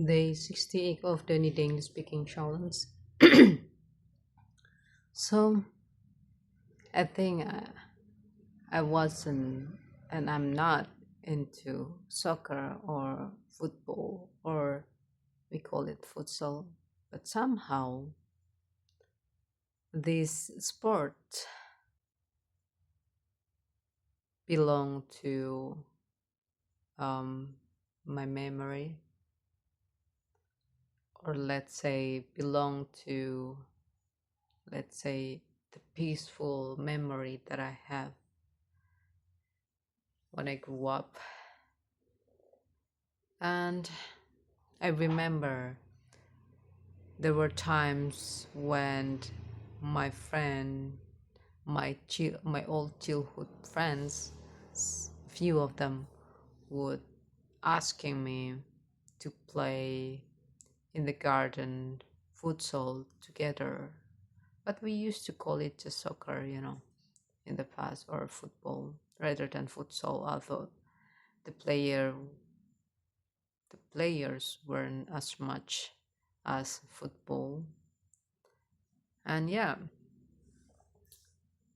Day 68 of the Knitting Speaking Challenge. So I think I wasn't, and I'm not into soccer or football, or we call it futsal, but somehow this sport belong to um, my memory, or let's say belong to, let's say, the peaceful memory that I have when I grew up. And I remember there were times when my friend, my old childhood friends, few of them would asking me to play in the garden futsal together. But we used to call it just soccer, in the past, or football rather than futsal, although the player the players weren't as much as football. And yeah,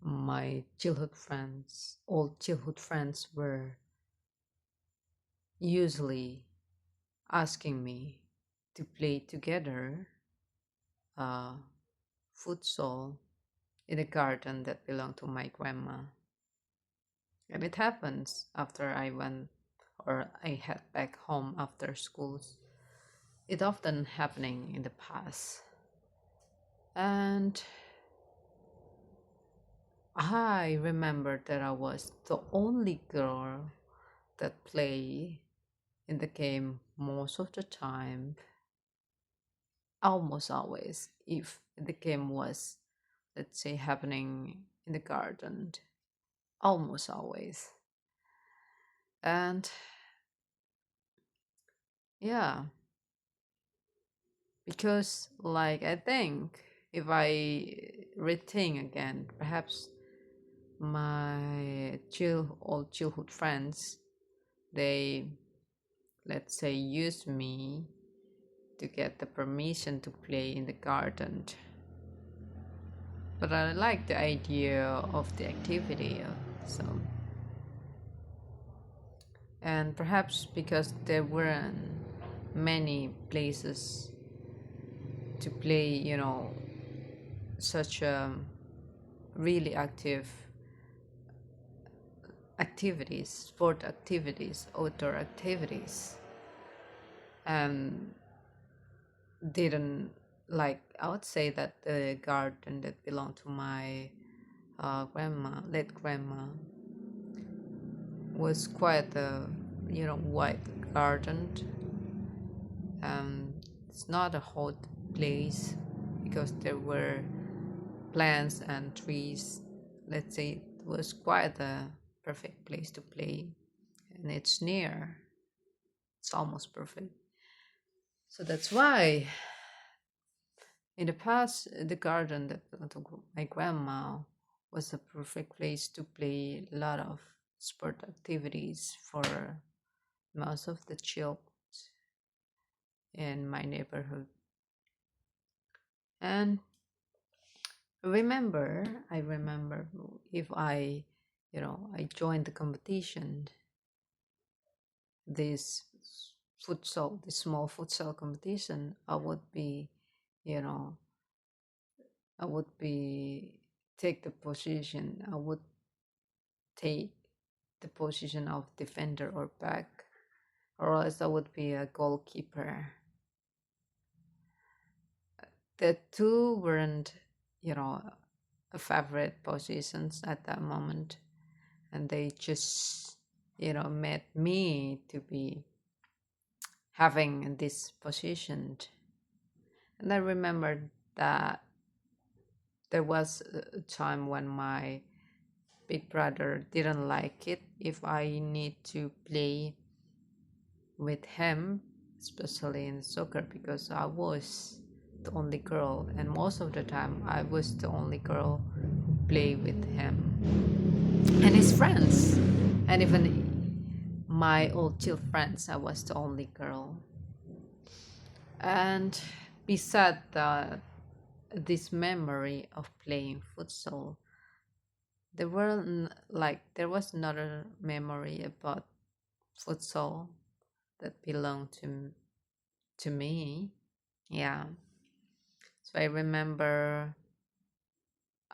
my old childhood friends, were usually asking me to play together uh, futsal in a garden that belonged to my grandma. And it happens after I went or I head back home after schools. It often happening in the past. And I remember that I was the only girl that play in the game most of the time, almost always, if the game was, let's say, happening in the garden, almost always. And yeah, because like I think if I rethink again, perhaps my old childhood friends, they, let's say, use me to get the permission to play in the garden. But I like the idea of the activity, so. And perhaps because there weren't many places to play, such really active activities, sport activities, outdoor activities, and didn't like, I would say that the garden that belonged to my late grandma, was quite a, white garden. It's not a hot place because there were plants and trees. Let's say it was quite a perfect place to play, and it's near. It's almost perfect. So that's why in the past, the garden that belonged to my grandma was a perfect place to play a lot of sport activities for most of the children in my neighborhood. And I remember if I joined the competition, this this small futsal competition, you know, I would be take the position. I would take the position of defender or back, or else I would be a goalkeeper. The two weren't, a favorite positions at that moment, and they just, made me to be having this position. And I remember that there was a time when my big brother didn't like it if I need to play with him, especially in soccer, because I was the only girl, and most of the time I was the only girl who play with him and his friends, and even my old chill friends. I was the only girl. And beside that, this memory of playing futsal, there was another memory about futsal that belonged to me. Yeah. So I remember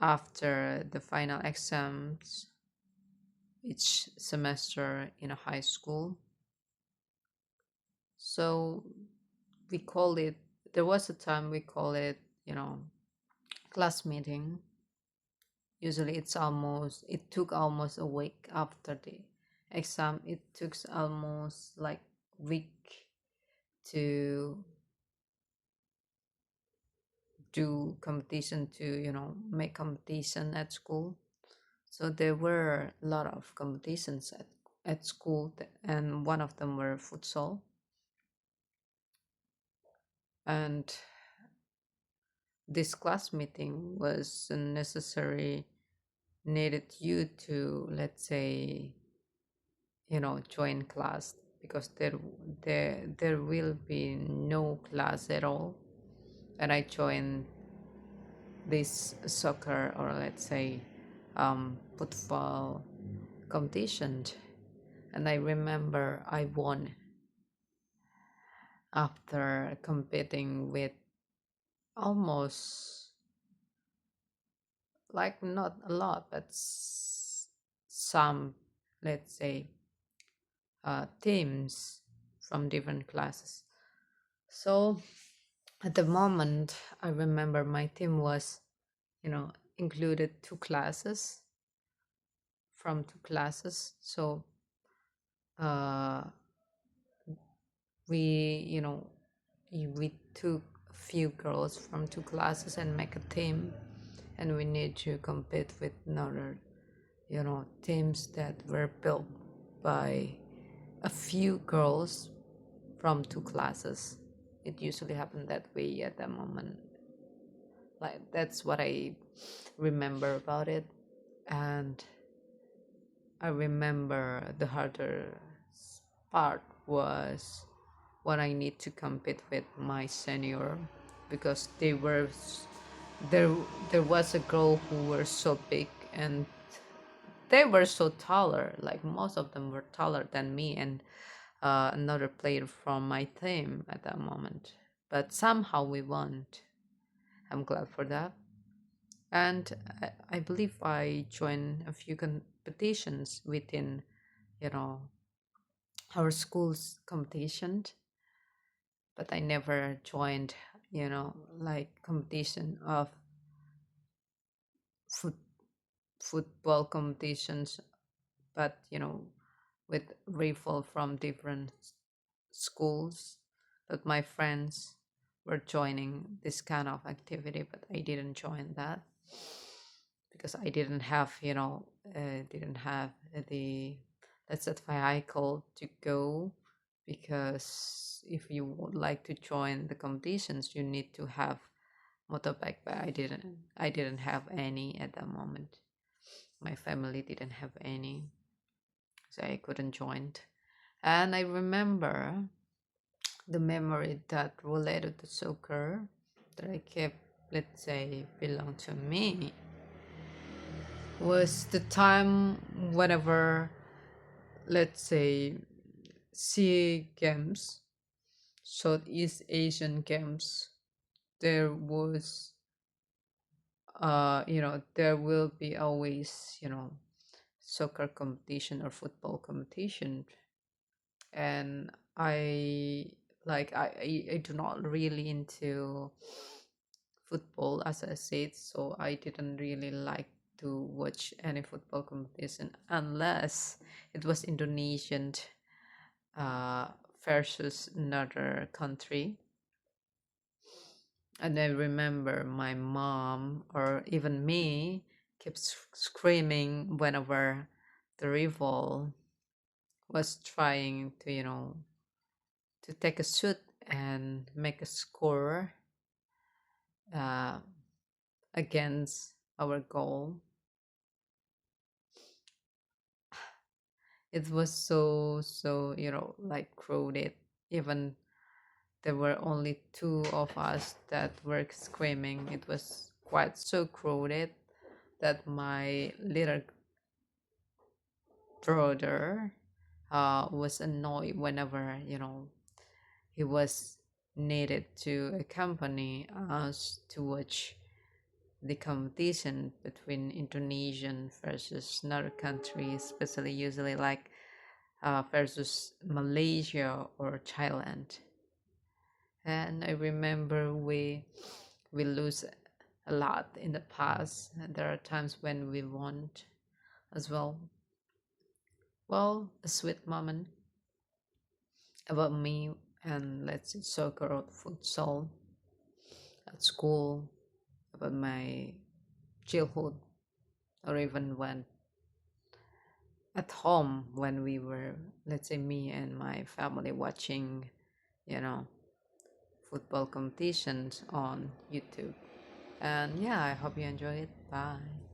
after the final exams each semester in a high school. So we call it, there was a time we call it, class meeting. Usually it took almost a week after the exam. It took almost like week to do competition, to make competition at school. So there were a lot of competitions at school, and one of them were futsal. And this class meeting was necessary, needed you to, let's say, join class, because there will be no class at all. And I joined this soccer, or let's say football competition. And I remember I won after competing with almost, like, not a lot, but some, let's say, teams from different classes. So at the moment, I remember my team was, included from two classes. So uh, we, we took a few girls from two classes and make a team, and we need to compete with another, teams that were built by a few girls from two classes. It usually happened that way at that moment. Like, that's what I remember about it. And I remember the harder part was when I need to compete with my senior, because there there was a girl who were so big, and they were so taller, like most of them were taller than me, and another player from my team at that moment. But somehow we won. I'm glad for that. And I believe I joined a few competitions within, you know, our school's competition, but I never joined, like competition of foot, football competitions, but, with raffle from different schools. But my friends were joining this kind of activity, but I didn't join that because I didn't have, didn't have the, that's that vehicle to go. Because if you would like to join the competitions, you need to have motorbike, but I didn't have any at that moment. My family didn't have any, so I couldn't join. And I remember the memory that related to soccer that I kept, let's say, belong to me, was the time whenever, let's say, SEA Games, Southeast Asian Games, there was, there will be always, soccer competition or football competition. And I do not really into football, as I said, so I didn't really like to watch any football competition unless it was Indonesian uh, versus another country. And I remember my mom, or even me, kept screaming whenever the rival was trying to, to take a shoot and make a score uh, against our goal. It was so, like, crowded. Even there were only two of us that were screaming. It was quite so crowded that my little brother was annoyed whenever, he was needed to accompany us to watch the competition between Indonesian versus another country, especially usually like versus Malaysia or Thailand. And I remember we lose a lot in the past. And there are times when we won as well. Well, a sweet moment about me and let's say soccer or futsal at school, about my childhood, or even when at home when we were, let's say, me and my family watching, you know, football competitions on YouTube. And yeah, I hope you enjoy it. Bye.